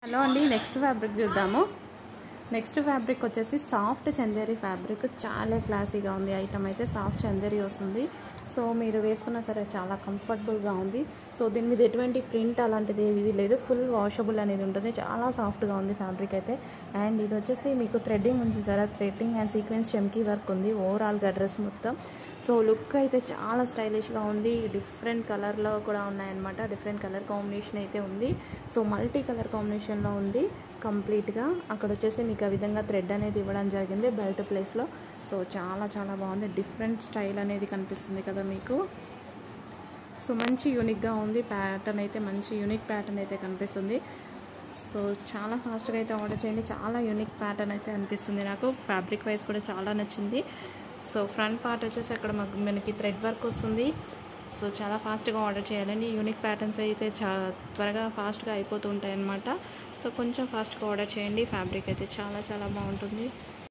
Hello అండి, next fabric చూద్దాము. Next fabric వచ్చేసి సాఫ్ట్ చందేరి ఫ్యాబ్రిక్. చాలా క్లాసీగా ఉంది. ఐటమ్ అయితే సాఫ్ట్ చందేరి వస్తుంది. సో మీరు వేసుకున్నా సరే చాలా కంఫర్టబుల్గా ఉంది. సో దీని మీద ఎటువంటి ప్రింట్ అలాంటిది ఏది లేదు. ఫుల్ వాషబుల్ అనేది ఉంటుంది. చాలా సాఫ్ట్గా ఉంది ఫ్యాబ్రిక్ అయితే. అండ్ ఇది వచ్చేసి మీకు థ్రెడ్డింగ్ ఉంది సార్. థ్రెడ్డింగ్ అండ్ సీక్వెన్స్ చమ్కీ వర్క్ ఉంది ఓవరాల్గా డ్రెస్ మొత్తం. సో లుక్ అయితే చాలా స్టైలిష్గా ఉంది. డిఫరెంట్ కలర్లో కూడా ఉన్నాయన్నమాట. డిఫరెంట్ కలర్ కాంబినేషన్ అయితే ఉంది. సో మల్టీ కలర్ కాంబినేషన్లో ఉంది కంప్లీట్గా. అక్కడ వచ్చేసి మీకు ఆ విధంగా థ్రెడ్ అనేది ఇవ్వడం జరిగింది బెల్ట్ ప్లేస్లో. సో చాలా చాలా బాగుంది. డిఫరెంట్ స్టైల్ అనేది కనిపిస్తుంది కదా మీకు. సో మంచి యూనిక్గా ఉంది. ప్యాటర్న్ అయితే మంచి యూనిక్ ప్యాటర్న్ అయితే కనిపిస్తుంది. సో చాలా ఫాస్ట్గా అయితే ఆర్డర్ చేయండి. చాలా యూనిక్ ప్యాటర్న్ అయితే అనిపిస్తుంది నాకు. ఫ్యాబ్రిక్ వైజ్ కూడా చాలా నచ్చింది. సో ఫ్రంట్ పార్ట్ వచ్చేసి అక్కడ మనకి థ్రెడ్ వర్క్ వస్తుంది. సో చాలా ఫాస్ట్గా ఆర్డర్ చేయాలండి. యూనిక్ ప్యాటర్న్స్ అయితే త్వరగా ఫాస్ట్గా అయిపోతూ ఉంటాయి అన్నమాట. సో కొంచెం ఫాస్ట్గా ఆర్డర్ చేయండి. ఫ్యాబ్రిక్ అయితే చాలా చాలా బాగుంటుంది.